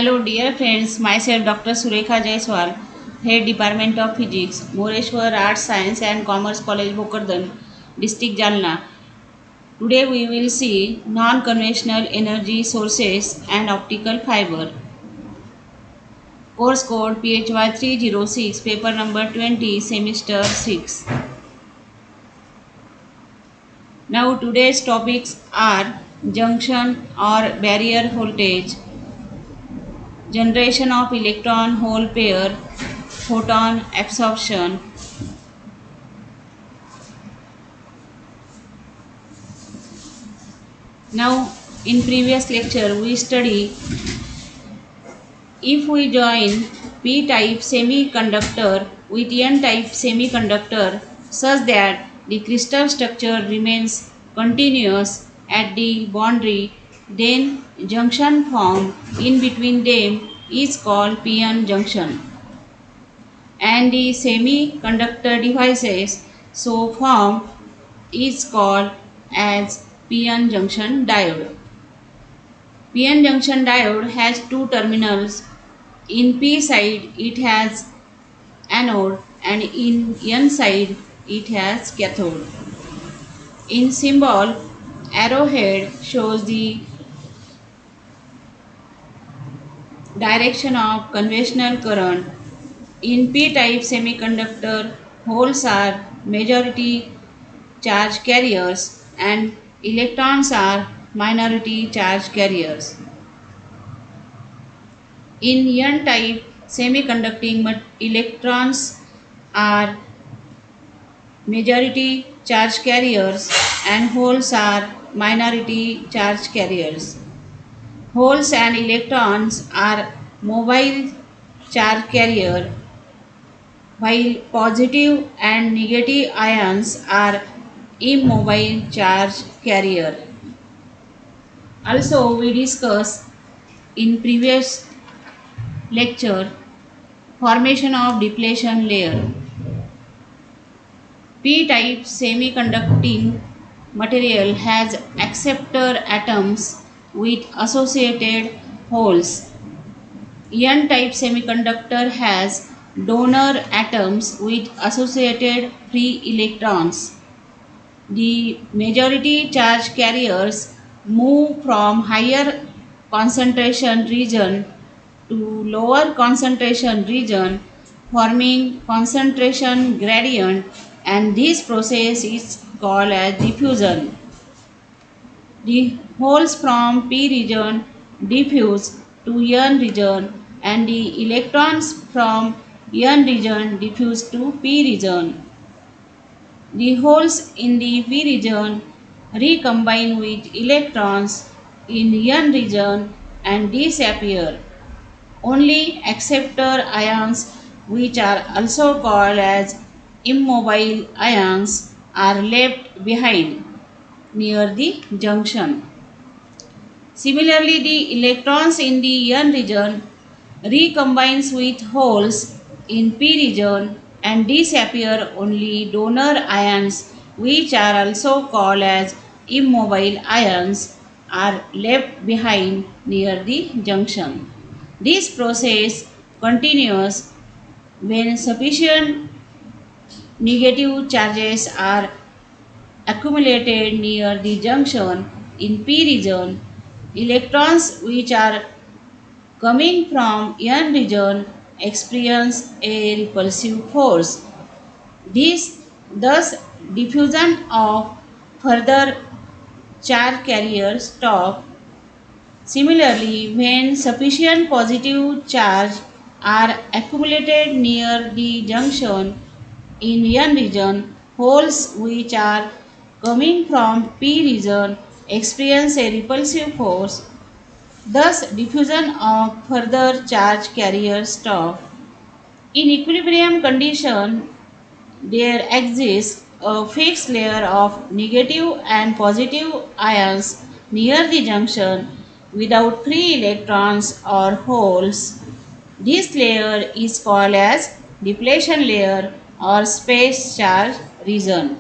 Hello dear friends, myself Dr. Surekha Jaiswal, Head Department of Physics, Moreshwar Arts, Science and Commerce College, Bhokardan, District Jalna. Today we will see non-conventional energy sources and optical fiber. Course code PHY 306, paper number 20, semester 6. Now today's topics are junction or barrier voltage, generation of electron hole pair, photon absorption. Now, in previous lecture, we study if we join p-type semiconductor with n-type semiconductor such that the crystal structure remains continuous at the boundary, then junction formed in between them is called p-n junction. And the semiconductor devices so formed is called as p-n junction diode. P-n junction diode has two terminals. In P side it has anode and in N side it has cathode. In symbol, arrowhead shows the direction of conventional current. In P-type semiconductor, holes are majority charge carriers and electrons are minority charge carriers. In N-type semiconducting electrons are majority charge carriers and holes are minority charge carriers. Holes and electrons are mobile charge carrier while positive and negative ions are immobile charge carrier. Also we discussed in previous lecture formation of depletion layer. P-type semiconducting material has acceptor atoms with associated holes. N-type semiconductor has donor atoms with associated free electrons. The majority charge carriers move from higher concentration region to lower concentration region, forming concentration gradient, and this process is called as diffusion. The holes from p region diffuse to n region and the electrons from n region diffuse to p region. The holes in the p region recombine with electrons in n region and disappear. Only acceptor ions, which are also called as immobile ions, are left behind near the junction. Similarly, the electrons in the n region recombines with holes in p region and disappear. Only donor ions, which are also called as immobile ions, are left behind near the junction. This process continues when sufficient negative charges are accumulated near the junction in p region. Electrons which are coming from n region experience a repulsive force. This thus diffusion of further charge carriers stop. Similarly, when sufficient positive charge are accumulated near the junction in n region, holes which are coming from p region experience a repulsive force. Thus, diffusion of further charge carriers stop. In equilibrium condition, there exists a fixed layer of negative and positive ions near the junction without free electrons or holes. This layer is called as depletion layer or space charge region.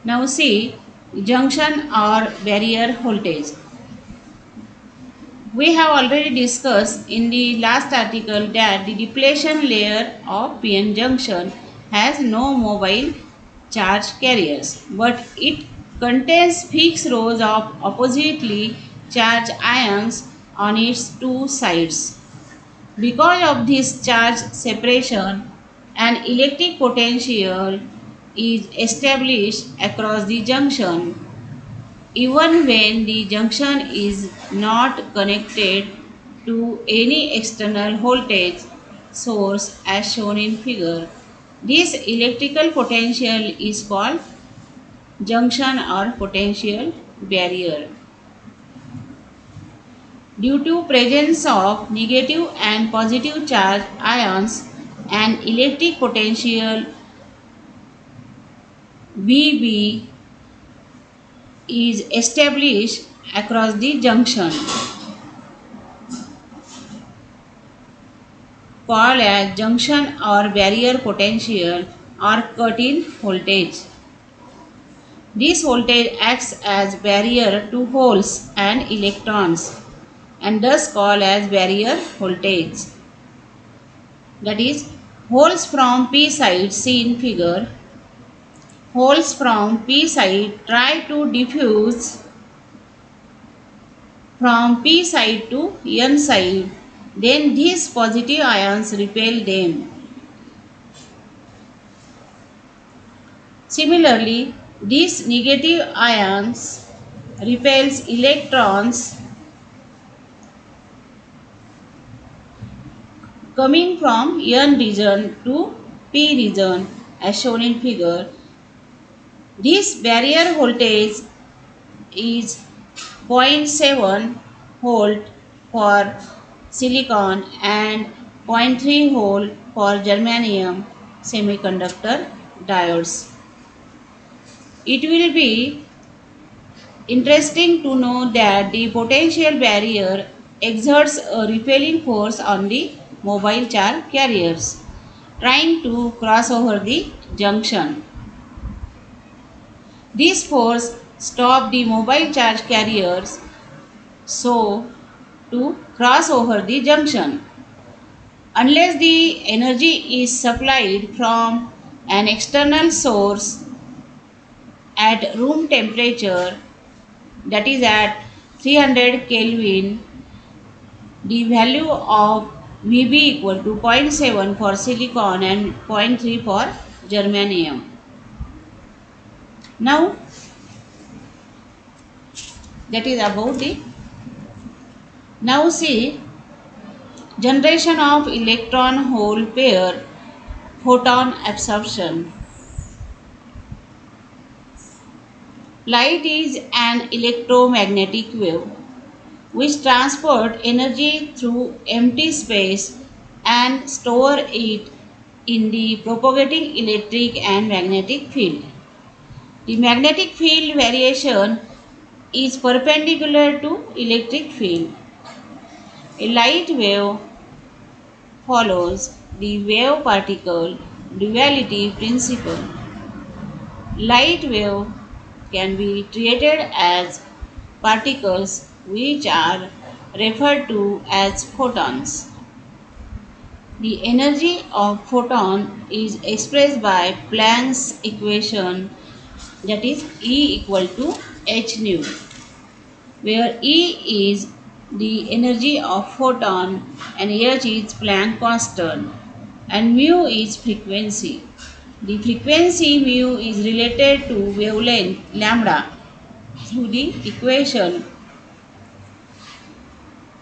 Now see junction or barrier voltage. We have already discussed in the last article that the depletion layer of PN junction has no mobile charge carriers, but it contains fixed rows of oppositely charged ions on its two sides. Because of this charge separation, an electric potential is established across the junction even when the junction is not connected to any external voltage source as shown in figure. This electrical potential is called junction or potential barrier. Due to presence of negative and positive charge ions, an electric potential VB is established across the junction called as junction or barrier potential or cut-in voltage. This voltage acts as barrier to holes and electrons and thus called as barrier voltage. That is, holes from p side seen figure. Holes from p side try to diffuse from p side to n side, then these positive ions repel them. Similarly, these negative ions repels electrons coming from n region to p region as shown in figure. This barrier voltage is 0.7 volt for silicon and zero point 0.3 volt for germanium semiconductor diodes. It will be interesting to know that the potential barrier exerts a repelling force on the mobile charge carriers trying to cross over the junction. This force stops the mobile charge carriers so to cross over the junction. Unless the energy is supplied from an external source at room temperature, that is at 300 Kelvin, the value of VB equal to zero point 0.7 for silicon and 0.3 for germanium. Now that is about the. Now see generation of electron hole pair photon absorption. Light is an electromagnetic wave which transport energy through empty space and store it in the propagating electric and magnetic field. The magnetic field variation is perpendicular to electric field. A light wave follows the wave particle duality principle. Light wave can be treated as particles which are referred to as photons. The energy of photon is expressed by Planck's equation, that is E equal to h nu, where E is the energy of photon and h is Planck constant and mu is frequency. The frequency mu is related to wavelength lambda through the equation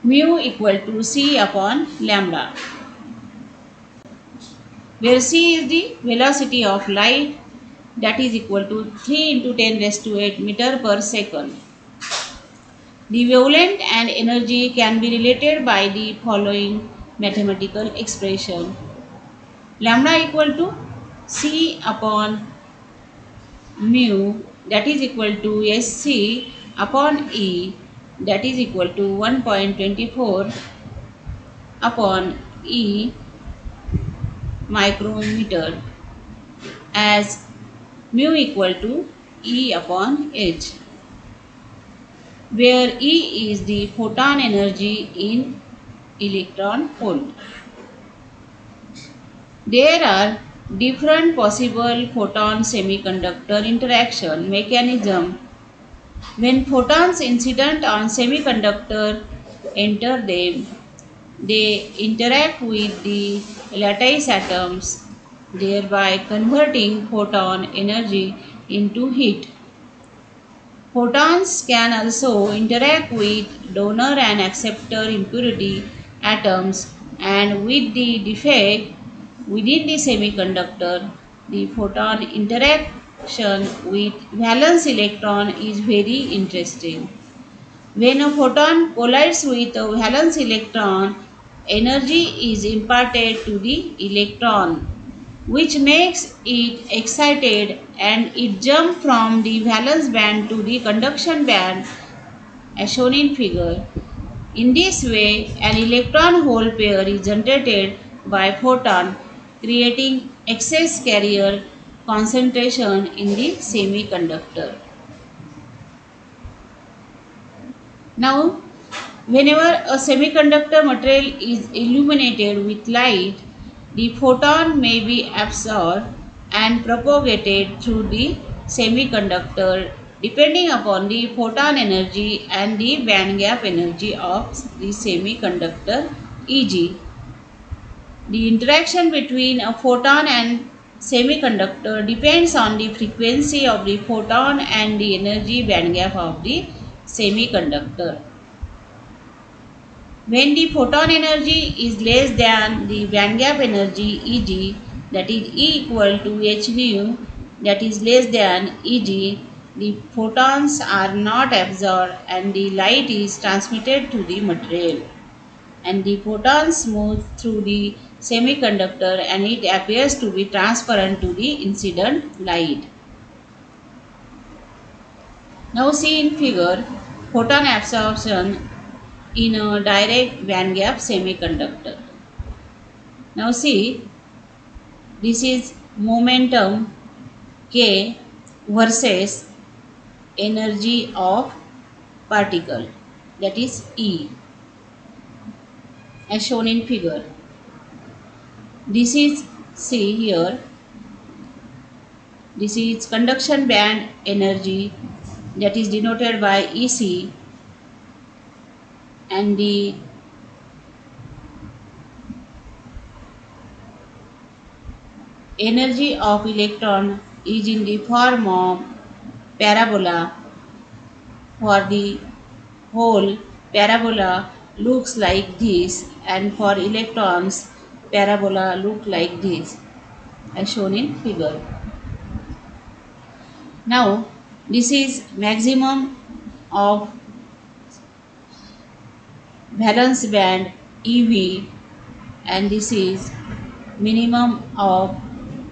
mu equal to c upon lambda, where c is the velocity of light, that is equal to 3 into 10 raised to 8 meter per second. The wavelength and energy can be related by the following mathematical expression. Lambda equal to c upon mu, that is equal to sc upon E, that is equal to 1.24 upon E micrometer, as mu equal to E upon h, where E is the photon energy in electron volt. There are different possible photon semiconductor interaction mechanism. When photons incident on semiconductor enter them, they interact with the lattice atoms, thereby converting photon energy into heat. Photons can also interact with donor and acceptor impurity atoms, and with the defect within the semiconductor, the photon interaction with valence electron is very interesting. When a photon collides with a valence electron, energy is imparted to the electron, which makes it excited, and it jumps from the valence band to the conduction band as shown in figure. In this way, an electron hole pair is generated by photon, creating excess carrier concentration in the semiconductor. Now, whenever a semiconductor material is illuminated with light, the photon may be absorbed and propagated through the semiconductor depending upon the photon energy and the band gap energy of the semiconductor, e.g. the interaction between a photon and semiconductor depends on the frequency of the photon and the energy band gap of the semiconductor. When the photon energy is less than the band gap energy, e.g., that is E equal to h nu, that is less than, e.g., the photons are not absorbed and the light is transmitted to the material, and the photons move through the semiconductor and it appears to be transparent to the incident light. Now see in figure photon absorption in a direct band gap semiconductor. Now see, this is momentum K versus energy of particle, that is E, as shown in figure. This is, see here, this is conduction band energy, that is denoted by EC, and the energy of electron is in the form of parabola. For the whole, parabola looks like this, and for electrons, parabola look like this, as shown in figure. Now, this is maximum of valence band EV, and this is minimum of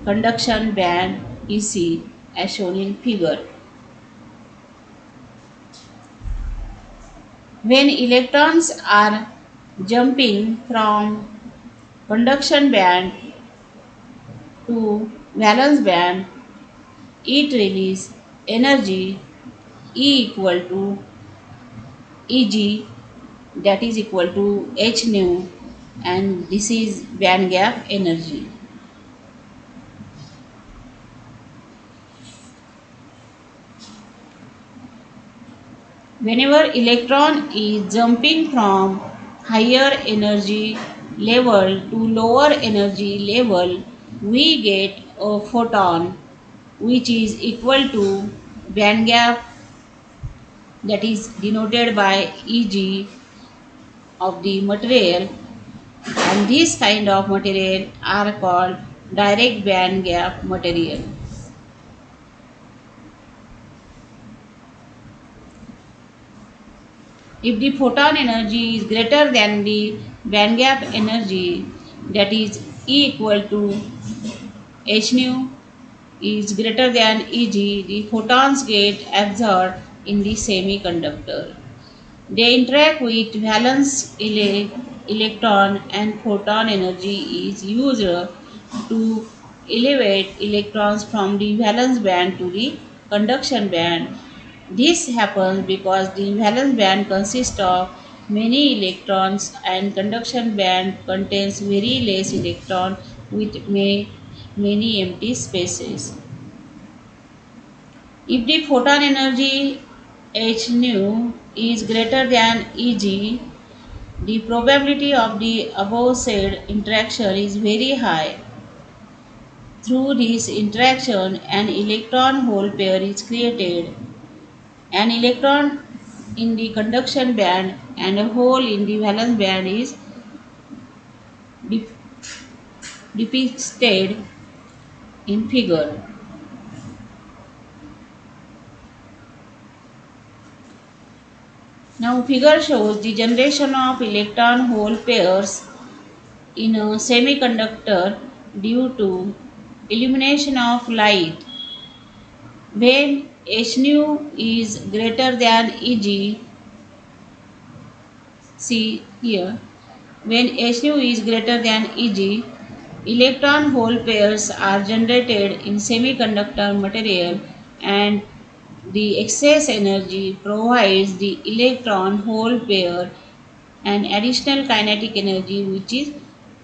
conduction band EC, as shown in figure. When electrons are jumping from conduction band to valence band, it releases energy E equal to Eg, that is equal to h nu, and this is band gap energy. Whenever electron is jumping from higher energy level to lower energy level, we get a photon which is equal to band gap, that is denoted by Eg, of the material, and this kind of material are called direct band gap material. If the photon energy is greater than the band gap energy, that is E equal to h nu is greater than Eg, the photons get absorbed in the semiconductor. They interact with valence electron, and photon energy is used to elevate electrons from the valence band to the conduction band. This happens because the valence band consists of many electrons and conduction band contains very less electron with many empty spaces. If the photon energy h nu is greater than Eg, the probability of the above said interaction is very high. Through this interaction, an electron hole pair is created. An electron in the conduction band and a hole in the valence band is dep- depicted in figure. Now figure shows the generation of electron hole pairs in a semiconductor due to illumination of light. When h nu is greater than Eg, see here, when h nu is greater than Eg, electron hole pairs are generated in semiconductor material and the excess energy provides the electron hole pair an additional kinetic energy which is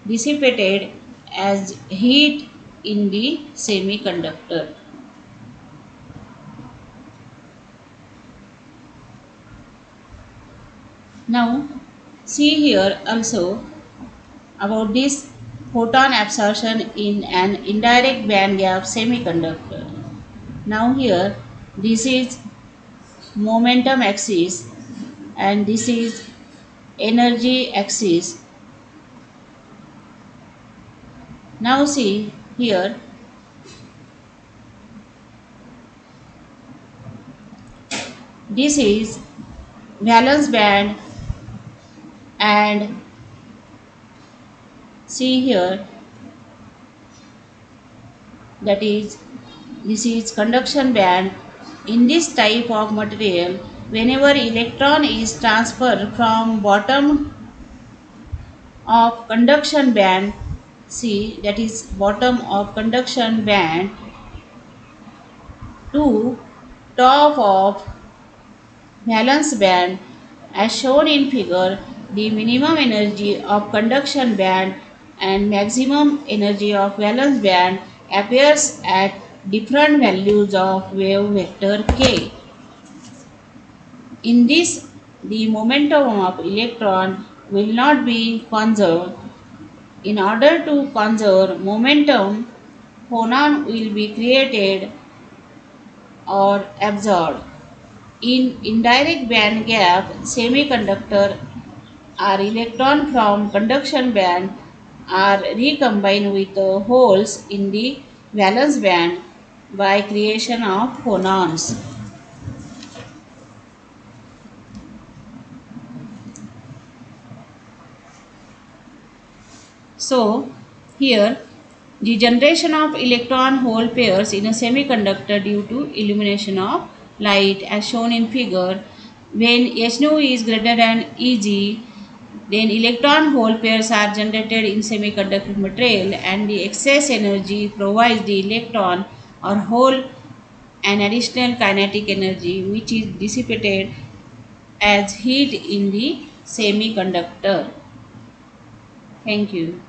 dissipated as heat in the semiconductor. Now, see here also about this photon absorption in an indirect band gap semiconductor. Now, here this is momentum axis and this is energy axis. Now, see here this is valence band and see here that is this is conduction band. In this type of material, whenever electron is transferred from bottom of conduction band, see that is bottom of conduction band to top of valence band as shown in figure, the minimum energy of conduction band and maximum energy of valence band appears at different values of wave vector k. In this, the momentum of electron will not be conserved. In order to conserve momentum, phonon will be created or absorbed. In indirect band gap semiconductor, our electron from conduction band are recombined with the holes in the valence band by creation of phonons. So, here the generation of electron hole pairs in a semiconductor due to illumination of light as shown in figure. When h nu is greater than Eg, then electron hole pairs are generated in semiconductor material and the excess energy provides the electron or hole an additional kinetic energy which is dissipated as heat in the semiconductor. Thank you.